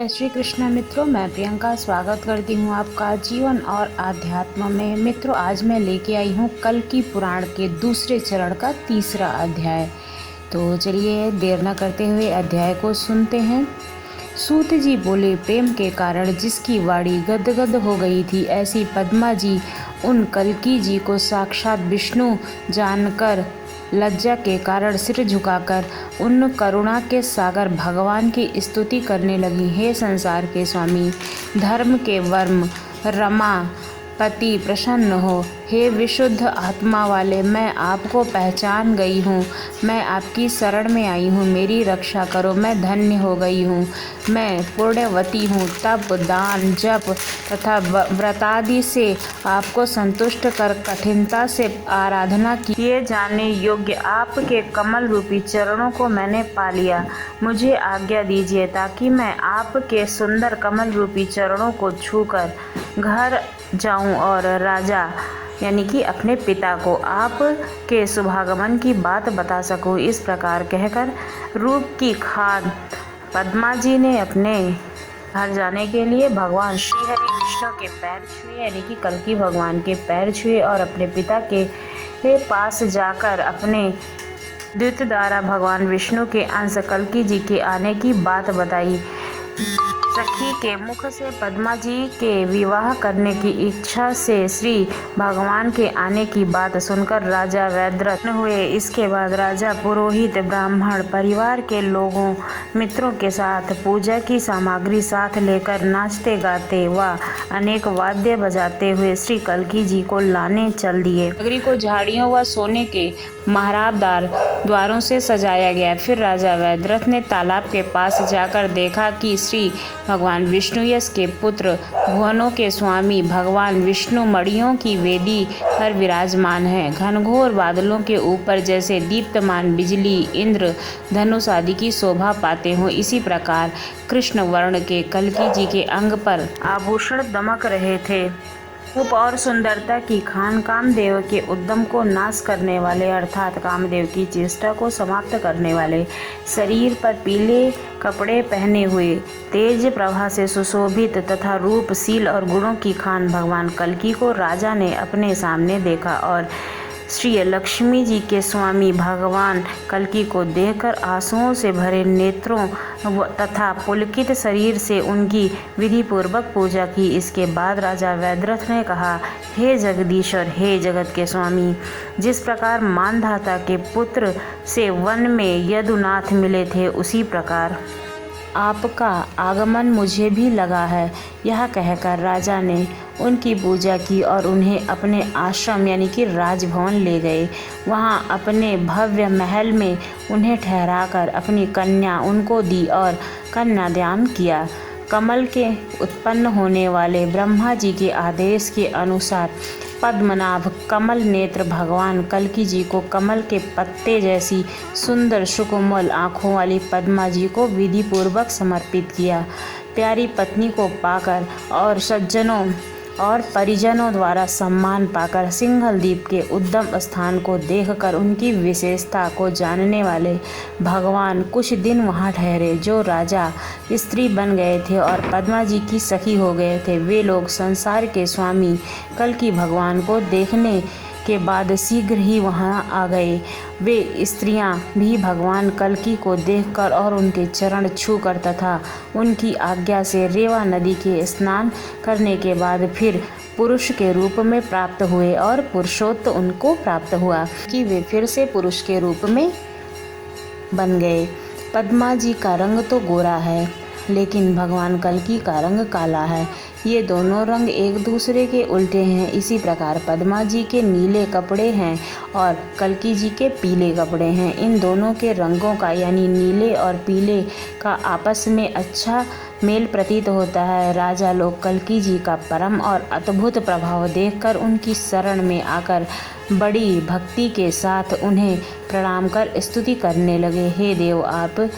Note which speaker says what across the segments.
Speaker 1: जय श्री कृष्ण मित्रों, मैं प्रियंका स्वागत करती हूँ आपका जीवन और आध्यात्म में। मित्रों, आज मैं लेके आई हूँ कल्कि पुराण के दूसरे चरण का तीसरा अध्याय। तो चलिए देर न करते हुए अध्याय को सुनते हैं। सूत जी बोले, प्रेम के कारण जिसकी वाणी गदगद हो गई थी, ऐसी पद्मा जी उन कल्कि जी को साक्षात विष्णु जानकर लज्जा के कारण सिर झुकाकर उन करुणा के सागर भगवान की स्तुति करने लगी। हे संसार के स्वामी, धर्म के वर्म, रमा पति प्रसन्न हो। हे विशुद्ध आत्मा वाले, मैं आपको पहचान गई हूँ। मैं आपकी शरण में आई हूँ, मेरी रक्षा करो। मैं धन्य हो गई हूँ, मैं पुण्यवती हूँ। तप, दान, जप तथा व्रतादि से आपको संतुष्ट कर कठिनता से आराधना किए जाने योग्य आपके कमल रूपी चरणों को मैंने पा लिया। मुझे आज्ञा दीजिए ताकि मैं आपके सुंदर कमल रूपी चरणों को छूकर घर जाऊं और राजा यानी कि अपने पिता को आप के शुभागमन की बात बता सकूं। इस प्रकार कहकर रूप की खाद पद्मा जी ने अपने घर जाने के लिए भगवान श्री हरि विष्णु के पैर छुए, यानी कि कल्कि भगवान के पैर छुए और अपने पिता के पास जाकर अपने द्वित द्वारा भगवान विष्णु के अंश कल्कि जी के आने की बात बताई। सखी के मुख से पद्मा जी के विवाह करने की इच्छा से श्री भगवान के आने की बात सुनकर राजा व्यग्र हुए। इसके बाद राजा पुरोहित, ब्राह्मण, परिवार के लोगों, मित्रों के साथ पूजा की सामग्री साथ लेकर नाचते गाते व अनेक वाद्य बजाते हुए श्री कल्कि जी को लाने चल दिए। नगरी को झाड़ियों व सोने के महराबदार द्वारों से सजाया गया। फिर राजा वैद्रथ ने तालाब के पास जाकर देखा कि श्री भगवान विष्णु यश के पुत्र, भुवनों के स्वामी भगवान विष्णु मणियों की वेदी पर विराजमान है। घनघोर बादलों के ऊपर जैसे दीप्तमान बिजली, इंद्र धनुष आदि की शोभा पाते हों, इसी प्रकार कृष्ण वर्ण के कल्कि जी के अंग पर आभूषण दमक रहे थे। रूप और सुंदरता की खान कामदेव के उद्यम को नाश करने वाले, अर्थात कामदेव की चेष्टा को समाप्त करने वाले, शरीर पर पीले कपड़े पहने हुए, तेज प्रभा से सुशोभित तथा रूपशील और गुणों की खान भगवान कल्कि को राजा ने अपने सामने देखा और श्री लक्ष्मी जी के स्वामी भगवान कल्कि को देखकर आंसुओं से भरे नेत्रों तथा पुलकित शरीर से उनकी विधि पूर्वक पूजा की। इसके बाद राजा वैद्रथ ने कहा, हे जगदीश्वर, हे जगत के स्वामी, जिस प्रकार मानधाता के पुत्र से वन में यदुनाथ मिले थे, उसी प्रकार आपका आगमन मुझे भी लगा है। यह कहकर राजा ने उनकी पूजा की और उन्हें अपने आश्रम यानी कि राजभवन ले गए। वहां अपने भव्य महल में उन्हें ठहराकर अपनी कन्या उनको दी और कन्यादान किया। कमल के उत्पन्न होने वाले ब्रह्मा जी के आदेश के अनुसार पद्मनाभ कमल नेत्र भगवान कल्कि जी को कमल के पत्ते जैसी सुंदर सुकोमल आँखों वाली पद्मा जी को विधि पूर्वक समर्पित किया। प्यारी पत्नी को पाकर और सज्जनों और परिजनों द्वारा सम्मान पाकर सिंघल द्वीप के उद्गम स्थान को देखकर उनकी विशेषता को जानने वाले भगवान कुछ दिन वहां ठहरे। जो राजा स्त्री बन गए थे और पद्मा जी की सखी हो गए थे, वे लोग संसार के स्वामी कल्कि भगवान को देखने के बाद शीघ्र ही वहां आ गए। वे स्त्रियां भी भगवान कल्कि को देखकर और उनके चरण छूकर तथा उनकी आज्ञा से रेवा नदी के स्नान करने के बाद फिर पुरुष के रूप में प्राप्त हुए और पुरुषोत्त उनको प्राप्त हुआ कि वे फिर से पुरुष के रूप में बन गए। पद्मा जी का रंग तो गोरा है, लेकिन भगवान कल्कि का रंग काला है। ये दोनों रंग एक दूसरे के उल्टे हैं। इसी प्रकार पद्मा जी के नीले कपड़े हैं और कल्कि जी के पीले कपड़े हैं। इन दोनों के रंगों का यानी नीले और पीले का आपस में अच्छा मेल प्रतीत होता है। राजा लोग कल्कि जी का परम और अद्भुत प्रभाव देखकर उनकी शरण में आकर बड़ी भक्ति के साथ उन्हें प्रणाम कर स्तुति करने लगे। हे देव, आप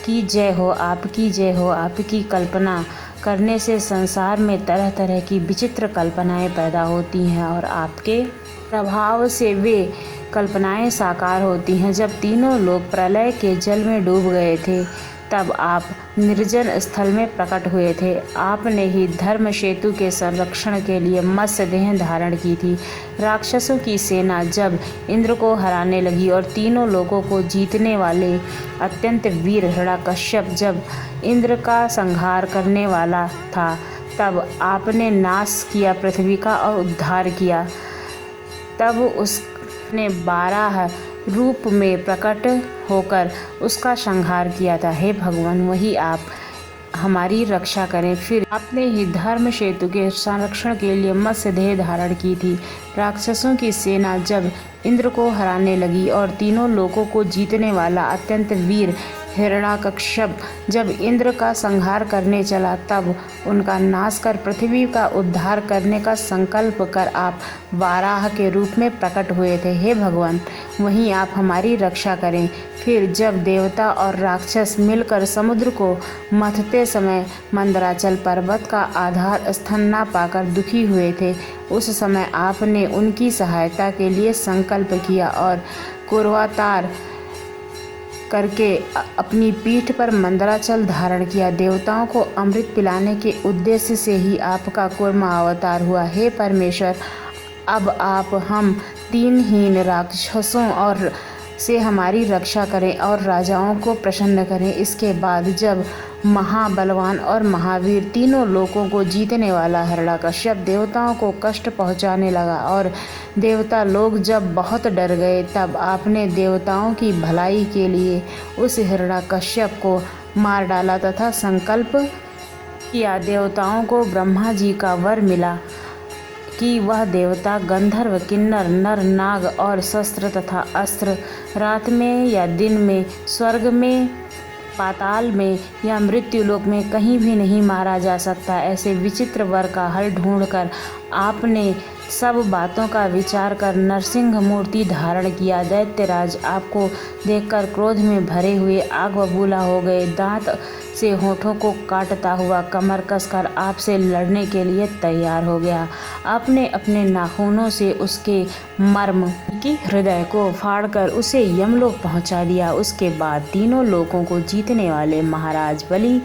Speaker 1: की जय हो, आपकी जय हो। आपकी कल्पना करने से संसार में तरह तरह की विचित्र कल्पनाएं पैदा होती हैं और आपके प्रभाव से वे कल्पनाएं साकार होती हैं। जब तीनों लोग प्रलय के जल में डूब गए थे, तब आप निर्जन स्थल में प्रकट हुए थे। आपने ही धर्म सेतु के संरक्षण के लिए मत्स्य देह धारण की थी। राक्षसों की सेना जब इंद्र को हराने लगी और तीनों लोगों को जीतने वाले अत्यंत वीर हिरण्यकश्यप जब इंद्र का संहार करने वाला था, तब आपने नाश किया पृथ्वी का और उद्धार किया। तब उसने 12 रूप में प्रकट होकर उसका संहार किया था। हे भगवान, वही आप हमारी रक्षा करें। फिर आपने ही धर्म सेतु के संरक्षण के लिए मत्स्य देह धारण की थी। राक्षसों की सेना जब इंद्र को हराने लगी और तीनों लोगों को जीतने वाला अत्यंत वीर हिरण्यकश्यप जब इंद्र का संहार करने चला, तब उनका नाश कर पृथ्वी का उद्धार करने का संकल्प कर आप वाराह के रूप में प्रकट हुए थे। हे भगवान, वहीं आप हमारी रक्षा करें। फिर जब देवता और राक्षस मिलकर समुद्र को मथते समय मंदराचल पर्वत का आधार स्थान न पाकर दुखी हुए थे, उस समय आपने उनकी सहायता के लिए संकल्प किया और कूर्मावतार करके अपनी पीठ पर मंदराचल धारण किया। देवताओं को अमृत पिलाने के उद्देश्य से ही आपका कूर्मा अवतार हुआ। हे परमेश्वर, अब आप हम दीनहीन राक्षसों और से हमारी रक्षा करें और राजाओं को प्रसन्न करें। इसके बाद जब महाबलवान और महावीर तीनों लोगों को जीतने वाला हिरण्यकश्यप देवताओं को कष्ट पहुंचाने लगा और देवता लोग जब बहुत डर गए, तब आपने देवताओं की भलाई के लिए उस हिरण्यकश्यप को मार डाला तथा संकल्प किया। देवताओं को ब्रह्मा जी का वर मिला कि वह देवता गंधर्व, किन्नर, नर, नाग और शस्त्र तथा अस्त्र रात में या दिन में, स्वर्ग में, पाताल में या मृत्युलोक में कहीं भी नहीं मारा जा सकता। ऐसे विचित्र वर का हल ढूंढकर आपने सब बातों का विचार कर नरसिंह मूर्ति धारण किया। दैत्यराज आपको देखकर क्रोध में भरे हुए आग बबूला हो गए। दांत से होठों को काटता हुआ कमर कसकर आपसे लड़ने के लिए तैयार हो गया। आपने अपने नाखूनों से उसके मर्म की हृदय को फाड़कर उसे यमलोक पहुंचा दिया। उसके बाद तीनों लोगों को जीतने वाले महाराज बलि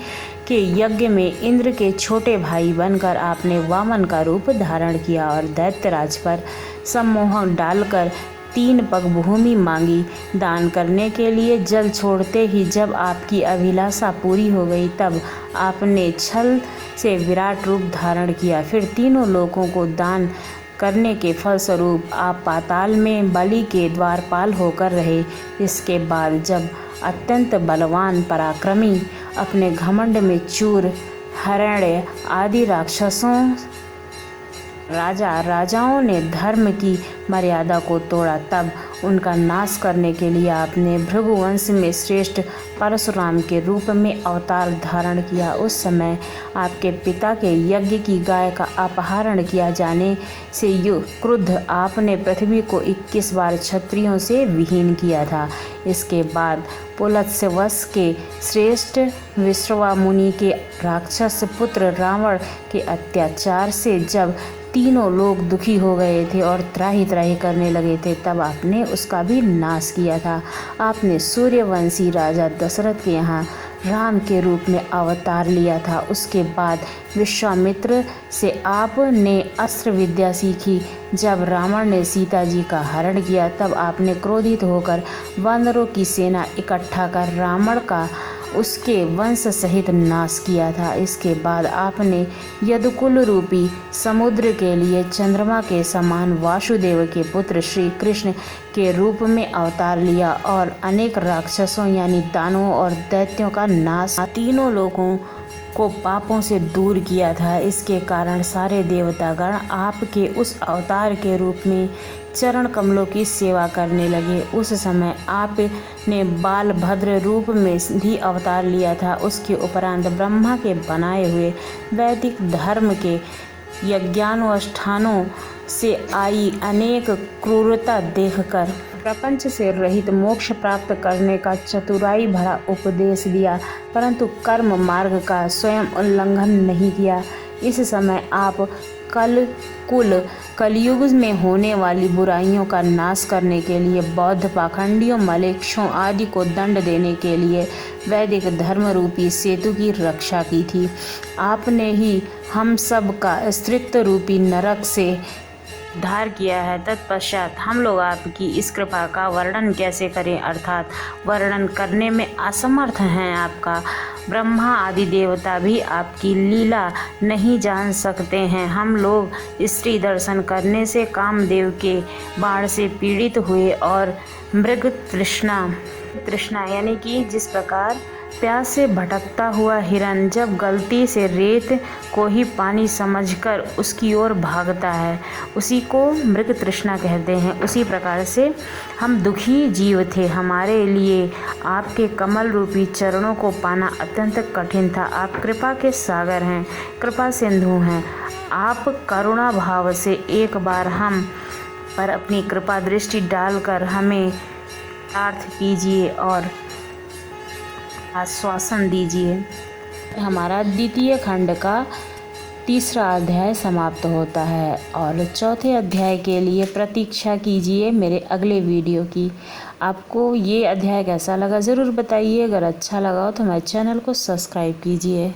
Speaker 1: के यज्ञ में इंद्र के छोटे भाई बनकर आपने वामन का रूप धारण किया और दैत्यराज पर सम्मोह डालकर 3 पग भूमि मांगी। दान करने के लिए जल छोड़ते ही जब आपकी अभिलाषा पूरी हो गई, तब आपने छल से विराट रूप धारण किया। फिर तीनों लोगों को दान करने के फलस्वरूप आप पाताल में बलि के द्वारपाल होकर रहे। इसके बाद जब अत्यंत बलवान पराक्रमी अपने घमंड में चूर, हरण्य आदि राजाओं ने धर्म की मर्यादा को तोड़ा, तब उनका नाश करने के लिए आपने भृगुवंश में श्रेष्ठ परशुराम के रूप में अवतार धारण किया। उस समय आपके पिता के यज्ञ की गाय का अपहरण किया जाने से क्रुद्ध आपने पृथ्वी को 21 बार क्षत्रियों से विहीन किया था। इसके बाद पुलत्स्यवश के श्रेष्ठ विश्रवा मुनि के राक्षस पुत्र रावण के अत्याचार से जब तीनों लोग दुखी हो गए थे और त्राही त्राही करने लगे थे, तब आपने उसका भी नाश किया था। आपने सूर्यवंशी राजा दशरथ के यहाँ राम के रूप में अवतार लिया था। उसके बाद विश्वामित्र से आपने अस्त्र विद्या सीखी। जब रावण ने सीता जी का हरण किया, तब आपने क्रोधित होकर वानरों की सेना इकट्ठा कर रावण का उसके वंश सहित नाश किया था। इसके बाद आपने यदुकुल रूपी समुद्र के लिए चंद्रमा के समान वासुदेव के पुत्र श्री कृष्ण के रूप में अवतार लिया और अनेक राक्षसों यानी दानवों और दैत्यों का नाश, तीनों लोगों को पापों से दूर किया था। इसके कारण सारे देवतागण आपके उस अवतार के रूप में चरण कमलों की सेवा करने लगे। उस समय आपने बालभद्र रूप में भी अवतार लिया था। उसके उपरांत ब्रह्मा के बनाए हुए वैदिक धर्म के यज्ञानुष्ठानों से आई अनेक क्रूरता देखकर प्रपंच से रहित मोक्ष प्राप्त करने का चतुराई भरा उपदेश दिया, परंतु कर्म मार्ग का स्वयं उल्लंघन नहीं किया। इस समय आप कलयुग में होने वाली बुराइयों का नाश करने के लिए, बौद्ध पाखंडियों, मलेच्छों आदि को दंड देने के लिए वैदिक धर्म रूपी सेतु की रक्षा की थी। आपने ही हम सब का अस्तित्व रूपी नरक से उद्धार किया है। तत्पश्चात हम लोग आपकी इस कृपा का वर्णन कैसे करें, अर्थात वर्णन करने में असमर्थ हैं। आपका ब्रह्मा आदि देवता भी आपकी लीला नहीं जान सकते हैं। हम लोग स्त्री दर्शन करने से कामदेव के बाण से पीड़ित हुए और मृग तृष्णा यानी कि जिस प्रकार प्यास से भटकता हुआ हिरन जब गलती से रेत को ही पानी समझकर उसकी ओर भागता है, उसी को मृग तृष्णा कहते हैं। उसी प्रकार से हम दुखी जीव थे। हमारे लिए आपके कमल रूपी चरणों को पाना अत्यंत कठिन था। आप कृपा के सागर हैं, कृपा सिंधु हैं। आप करुणा भाव से एक बार हम पर अपनी कृपा दृष्टि डालकर हमें अर्थ कीजिए और आश्वासन दीजिए। हमारा द्वितीय खंड का तीसरा अध्याय समाप्त होता है और चौथे अध्याय के लिए प्रतीक्षा कीजिए मेरे अगले वीडियो की। आपको ये अध्याय कैसा लगा ज़रूर बताइए। अगर अच्छा लगा हो तो हमारे चैनल को सब्सक्राइब कीजिए।